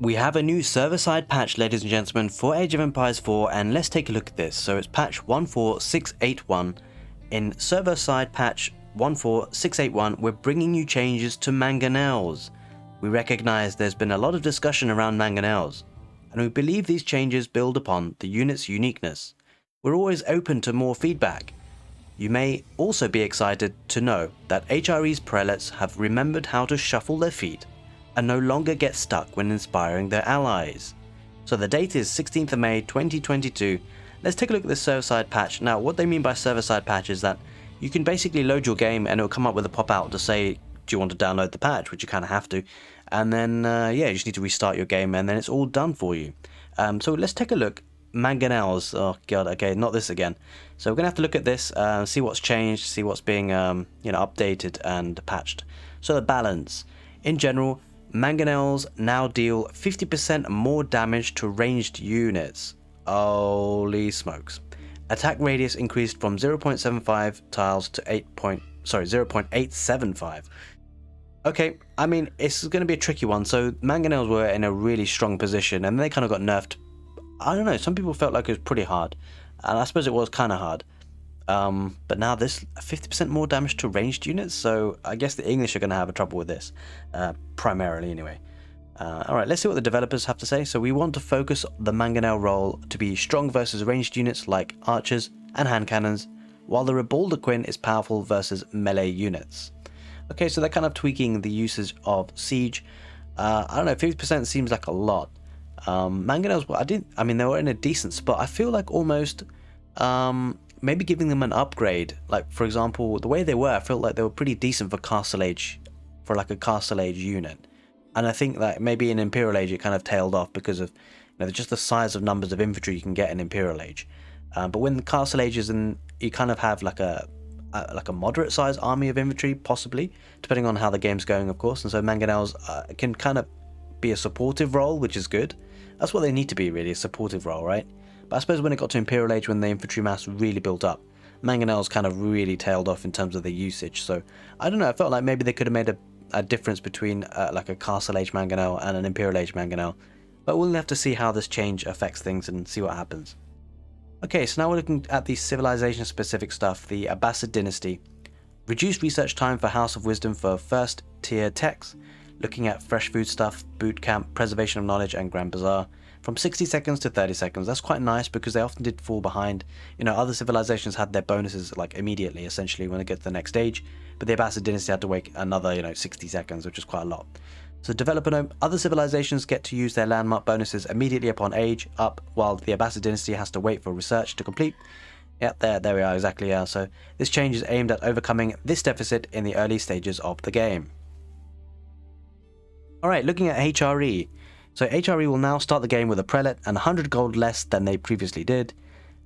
We have a new server-side patch, ladies and gentlemen, for Age of Empires 4, and let's take a look at this. So it's patch 14681. In server-side patch 14681, we're bringing you changes to Mangonels. We recognize there's been a lot of discussion around Mangonels, and we believe these changes build upon the unit's uniqueness. We're always open to more feedback. You may also be excited to know that HRE's prelates have remembered how to shuffle their feet and no longer get stuck when inspiring their allies. So the date is 16th of May 2022. Let's take a look at this server-side patch. Now, what they mean by server-side patch is that you can basically load your game and it'll come up with a pop-out to say, do you want to download the patch, which you kind of have to. And then, yeah, you just need to restart your game and then it's all done for you. So let's take a look. Mangonels, oh god, okay, not this again. So we're gonna have to look at this, see what's changed, see what's being updated and patched. So the balance. In general, Mangonels now deal 50% more damage to ranged units. Holy smokes. Attack radius increased from 0.75 tiles to 0.875. Okay, I mean, it's going to be a tricky one. So Mangonels were in a really strong position and they kind of got nerfed. I don't know, some people felt like it was pretty hard. And I suppose it was kind of hard. But now this 50% more damage to ranged units, so I guess the English are going to have a trouble with this, primarily anyway. Alright, let's see what the developers have to say. So we want to focus the Mangonel role to be strong versus ranged units like archers and hand cannons, while the Rebaldaquin is powerful versus melee units. Okay, so they're kind of tweaking the usage of siege. I don't know, 50% seems like a lot. Mangonels, they were in a decent spot. I feel like almost maybe giving them an upgrade. Like, for example, the way they were, I felt like they were pretty decent for Castle Age, for like a Castle Age unit. And I think that maybe in Imperial Age it kind of tailed off because of just the size of numbers of infantry you can get in Imperial Age. But when the Castle Age is in, you kind of have like a moderate sized army of infantry, possibly, depending on how the game's going, of course. And so Mangonels can kind of be a supportive role, which is good. That's what they need to be, really, a supportive role, right? But I suppose when it got to Imperial Age, when the infantry mass really built up, Mangonels kind of really tailed off in terms of the usage. So I don't know, I felt like maybe they could have made a difference between like a Castle Age Mangonel and an Imperial Age Mangonel. But we'll have to see how this change affects things and see what happens. Okay, so now we're looking at the civilization specific stuff. The Abbasid dynasty. Reduced research time for House of Wisdom for first tier techs. Looking at fresh food stuff, boot camp, preservation of knowledge, and Grand Bazaar. From 60 seconds to 30 seconds. That's quite nice because they often did fall behind. Other civilizations had their bonuses like immediately, essentially, when they get to the next stage. But the Abbasid dynasty had to wait another, 60 seconds, which is quite a lot. So developer note, other civilizations get to use their landmark bonuses immediately upon age up, while the Abbasid dynasty has to wait for research to complete. Yep, there we are, exactly, yeah. So this change is aimed at overcoming this deficit in the early stages of the game. Alright, looking at HRE. So HRE will now start the game with a prelate and 100 gold less than they previously did.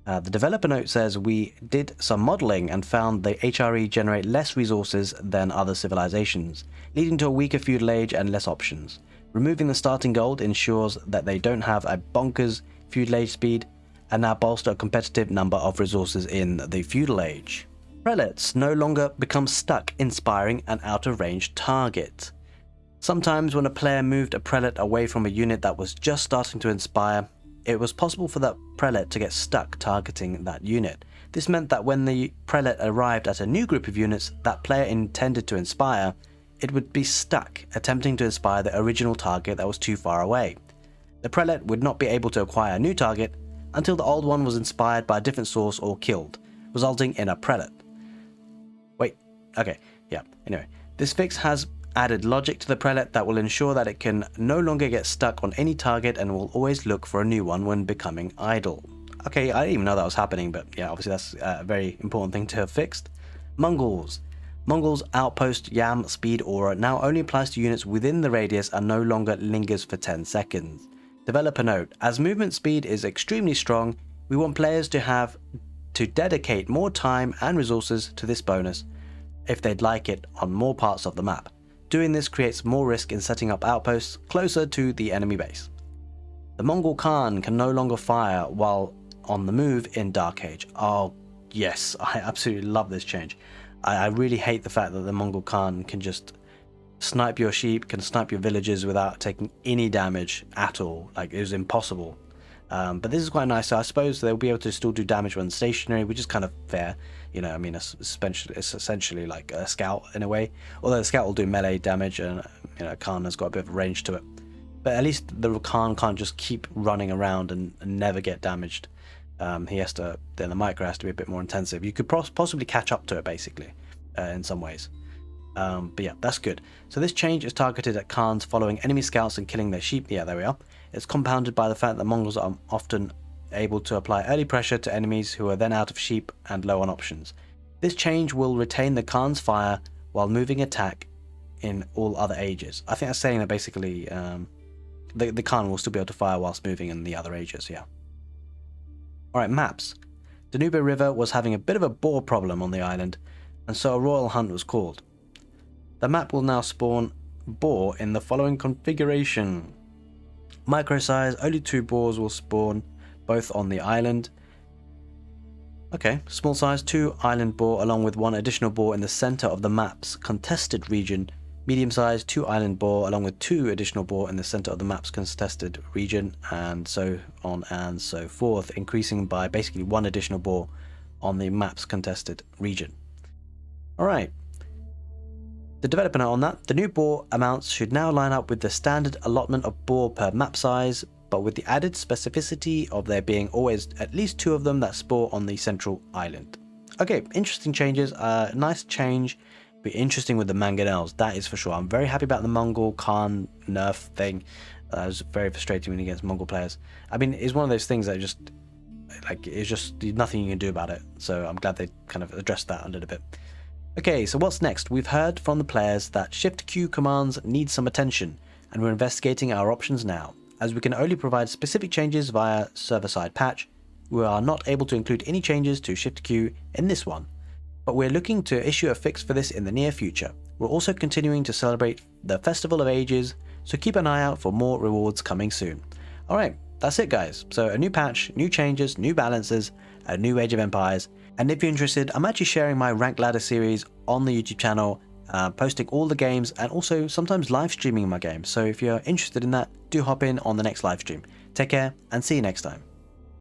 The developer note says we did some modeling and found the HRE generate less resources than other civilizations, leading to a weaker feudal age and less options. Removing the starting gold ensures that they don't have a bonkers feudal age speed and now bolster a competitive number of resources in the feudal age. Prelates no longer become stuck inspiring an out of range target. Sometimes when a player moved a prelate away from a unit that was just starting to inspire, it was possible for that prelate to get stuck targeting that unit. This meant that when the prelate arrived at a new group of units that player intended to inspire, it would be stuck attempting to inspire the original target that was too far away. The prelate would not be able to acquire a new target until the old one was inspired by a different source or killed, resulting in a prelate. Anyway, this fix has added logic to the prelate that will ensure that it can no longer get stuck on any target and will always look for a new one when becoming idle. Okay, I didn't even know that was happening, but yeah, obviously that's a very important thing to have fixed. Mongols. Mongols outpost Yam speed aura now only applies to units within the radius and no longer lingers for 10 seconds. Developer note, as movement speed is extremely strong, we want players to have to dedicate more time and resources to this bonus if they'd like it on more parts of the map. Doing this creates more risk in setting up outposts closer to the enemy base. The Mongol Khan can no longer fire while on the move in Dark Age. Oh yes, I absolutely love this change. I really hate the fact that the Mongol Khan can just snipe your sheep, can snipe your villagers without taking any damage at all. Like, it was impossible. But this is quite nice. So I suppose they'll be able to still do damage when stationary, which is kind of fair. You know, I mean, it's essentially like a scout in a way. Although the scout will do melee damage, and you know, Khan has got a bit of range to it. But at least the Khan can't just keep running around and never get damaged. He has to. Then the micro has to be a bit more intensive. You could possibly catch up to it, basically, in some ways. But yeah, that's good. So this change is targeted at Khans following enemy scouts and killing their sheep. Yeah, there we are. It's compounded by the fact that Mongols are often able to apply early pressure to enemies who are then out of sheep and low on options. This change will retain the Khan's fire while moving attack in all other ages. I think that's saying that basically the Khan will still be able to fire whilst moving in the other ages, yeah. Alright, maps. Danube River was having a bit of a boar problem on the island, and so a royal hunt was called. The map will now spawn boar in the following configuration. Micro size, only 2 boars will spawn, both on the island. Okay, small size, 2 island boar along with 1 additional boar in the center of the map's contested region. Medium size, 2 island boar along with 2 additional boar in the center of the map's contested region, and so on and so forth, increasing by basically 1 additional boar on the map's contested region. Alright. The developer note on that, the new boar amounts should now line up with the standard allotment of boar per map size, but with the added specificity of there being always at least 2 of them that spawn on the central island. Okay, interesting changes, nice change. Be interesting with the Mangonels, that is for sure. I'm very happy about the Mongol Khan nerf thing. It was very frustrating when against Mongol players. I mean, it's one of those things that just, like, it's just nothing you can do about it. So I'm glad they kind of addressed that a little bit. Okay, so what's next? We've heard from the players that Shift Q commands need some attention, and we're investigating our options now. As we can only provide specific changes via server-side patch, we are not able to include any changes to Shift Q in this one, but we're looking to issue a fix for this in the near future. We're also continuing to celebrate the Festival of Ages, so keep an eye out for more rewards coming soon. Alright, that's it guys. So a new patch, new changes, new balances, a new Age of Empires. And if you're interested, I'm actually sharing my Ranked Ladder series on the YouTube channel, posting all the games and also sometimes live streaming my games. So if you're interested in that, do hop in on the next live stream. Take care and see you next time.